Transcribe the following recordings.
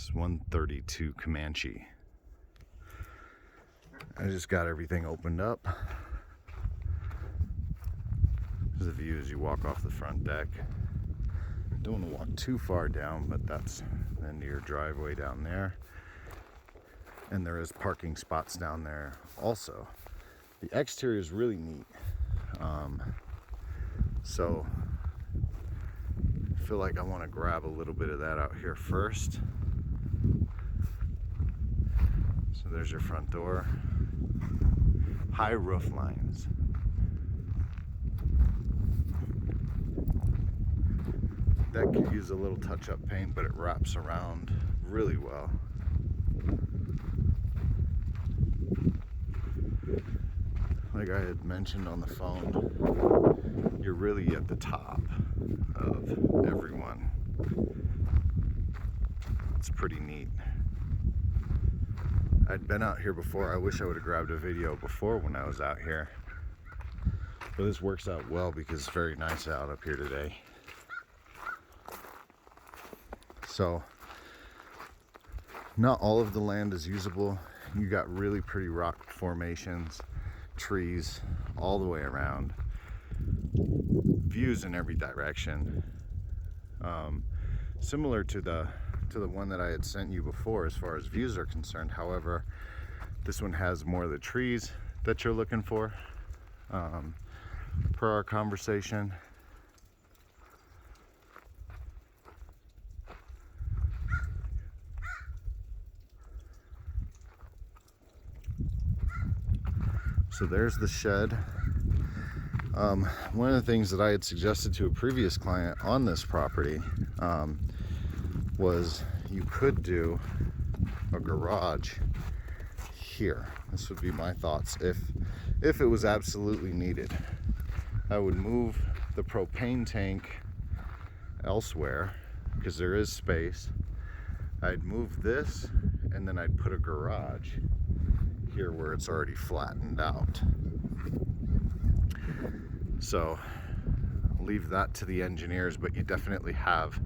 It's 132 Comanche. I just got everything opened up. There's a view as you walk off the front deck. Don't want to walk too far down, but that's the end of your driveway down there. And there is parking spots down there also. The exterior is really neat. So I feel like I want to grab a little bit of that out here first. So there's your front door. High roof lines. That could use a little touch-up paint, but it wraps around really well. Like I had mentioned on the phone, you're really at the top of everyone. It's pretty neat. I'd been out here before. I wish I would have grabbed a video before when I was out here. But this works out well because it's very nice out up here today. So, not all of the land is usable. You got really pretty rock formations, trees all the way around, views in every direction. Similar to the one that I had sent you before as far as views are concerned. However, this one has more of the trees that you're looking for, per our conversation. So there's the shed. One of the things that I had suggested to a previous client on this property was you could do a garage here. This would be my thoughts if it was absolutely needed. I would move the propane tank elsewhere because there is space. I'd move this and then I'd put a garage here where it's already flattened out. So leave that to the engineers, but you definitely have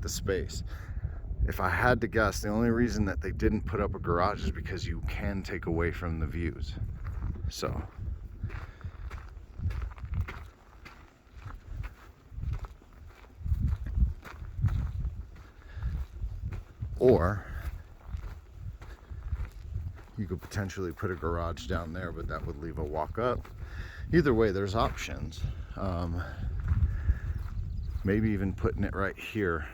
the space. If I had to guess, the only reason that they didn't put up a garage is because you can take away from the views. So or you could potentially put a garage down there, but that would leave a walk up. Either way, there's options. Maybe even putting it right here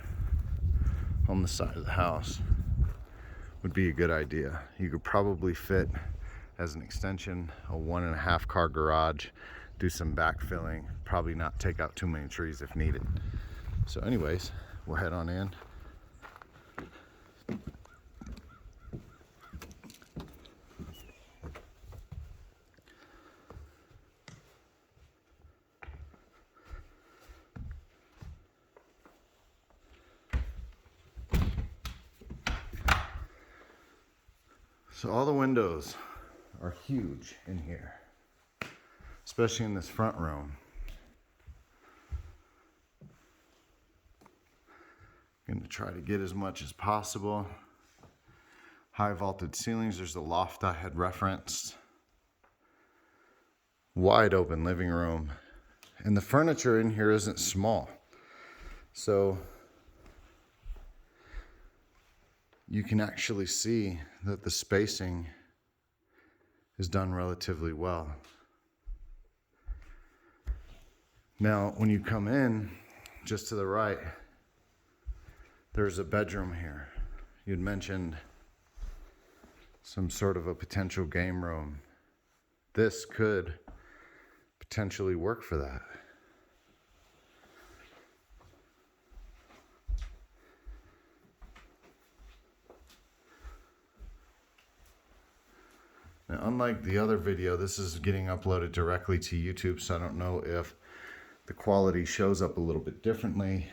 on the side of the house would be a good idea. You could probably fit as an extension a 1.5 car garage, do some backfilling, probably not take out too many trees if needed. So anyways, we'll head on in. So all the windows are huge in here, especially in this front room. I'm going to try to get as much as possible. High vaulted ceilings. There's the loft I had referenced. Wide open living room. And the furniture in here isn't small. So you can actually see that the spacing is done relatively well. Now, when you come in, just to the right, there's a bedroom here. You'd mentioned some sort of a potential game room. This could potentially work for that. Now, unlike the other video, this is getting uploaded directly to YouTube, so I don't know if the quality shows up a little bit differently.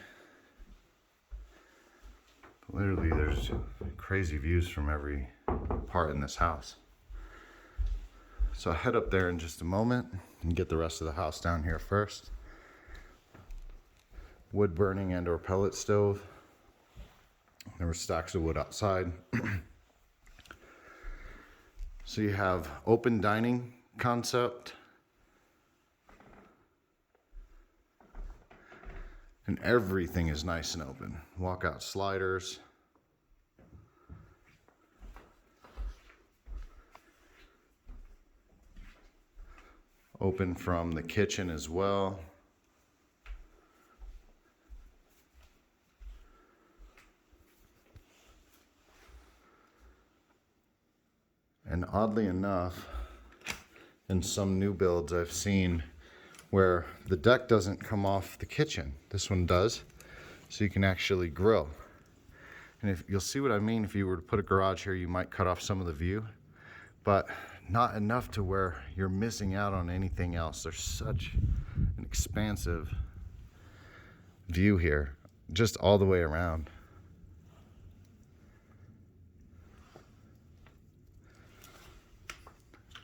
Literally, there's crazy views from every part in this house. So I'll head up there in just a moment and get the rest of the house down here first. Wood burning and or pellet stove. There were stacks of wood outside. So you have open dining concept. And everything is nice and open. Walkout sliders. Open from the kitchen as well. And oddly enough, in some new builds I've seen where the deck doesn't come off the kitchen. This one does, so you can actually grill. And if you'll see what I mean, if you were to put a garage here, you might cut off some of the view, but not enough to where you're missing out on anything else. There's such an expansive view here, just all the way around.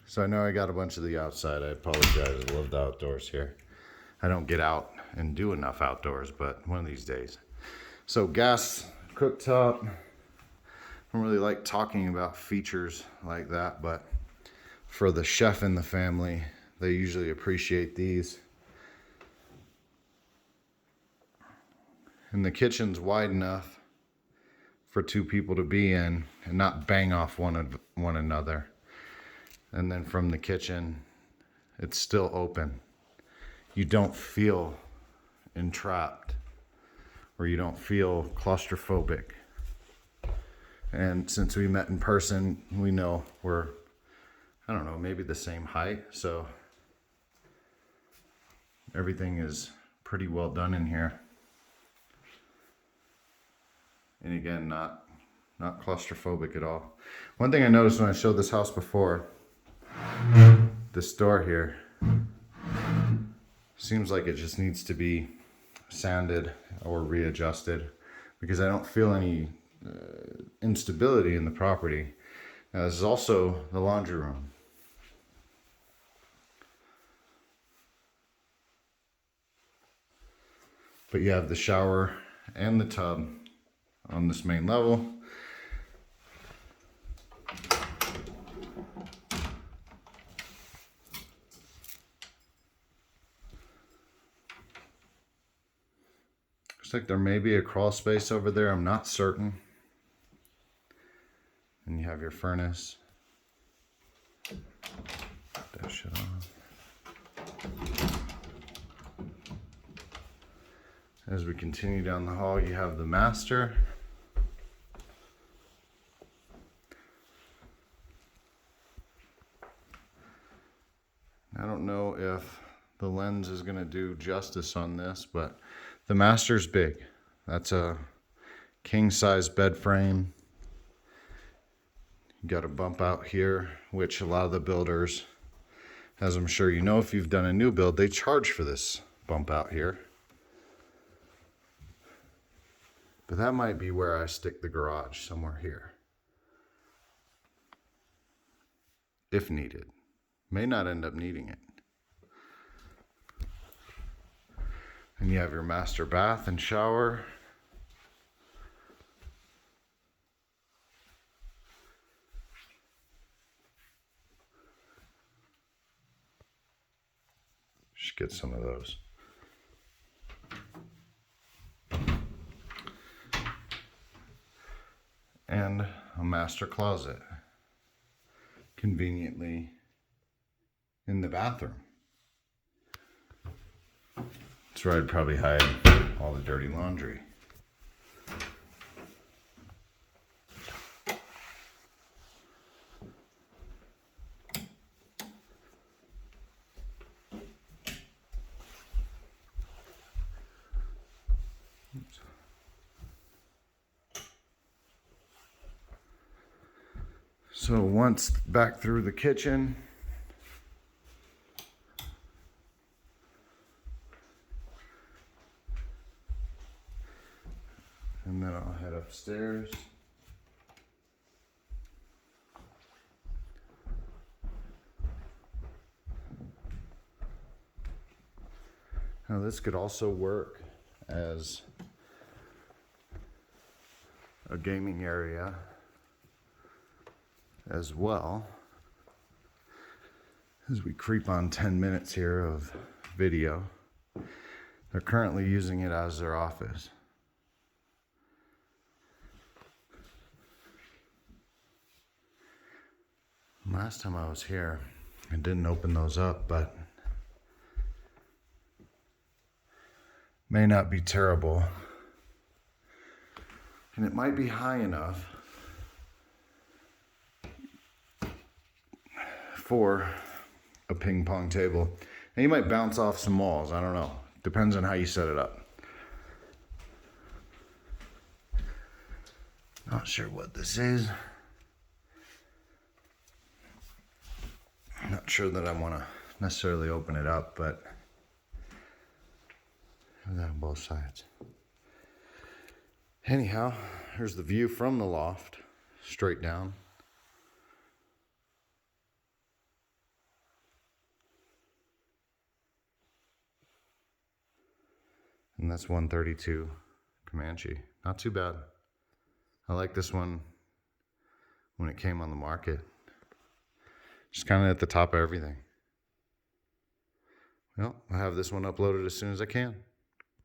So I know I got a bunch of the outside. I apologize. I love the outdoors here. I don't get out and do enough outdoors, but one of these days. So gas cooktop. I don't really like talking about features like that, but for the chef in the family, they usually appreciate these. And the kitchen's wide enough for two people to be in and not bang off one another. And then from the kitchen, it's still open. You don't feel entrapped, or you don't feel claustrophobic. And since we met in person, we know we're, I don't know, maybe the same height. So everything is pretty well done in here. And again, not claustrophobic at all. One thing I noticed when I showed this house before, this door here seems like it just needs to be sanded or readjusted, because I don't feel any instability in the property. Now, this is also the laundry room. But you have the shower and the tub on this main level. Looks like there may be a crawl space over there. I'm not certain. And you have your furnace. Dash it off. As we continue down the hall, you have the master. I don't know if the lens is going to do justice on this, but the master's big. That's a king size bed frame. You got a bump out here, which a lot of the builders, as I'm sure you know if you've done a new build, they charge for this bump out here. But that might be where I stick the garage, somewhere here, if needed. May not end up needing it. And you have your master bath and shower. Just get some of those. And a master closet, conveniently in the bathroom. That's where I'd probably hide all the dirty laundry. Oops. So once back through the kitchen, and then I'll head upstairs. Now this could also work as a gaming area as well, as we creep on 10 minutes here of video. They're currently using it as their office. Last time I was here, I didn't open those up, but may not be terrible. And it might be high enough for a ping pong table. And you might bounce off some walls, I don't know. Depends on how you set it up. Not sure what this is. Not sure that I want to necessarily open it up, but that on both sides. Anyhow, here's the view from the loft, straight down. And that's 132 Comanche. Not too bad. I like this one when it came on the market. Just kind of at the top of everything. Well, I'll have this one uploaded as soon as I can.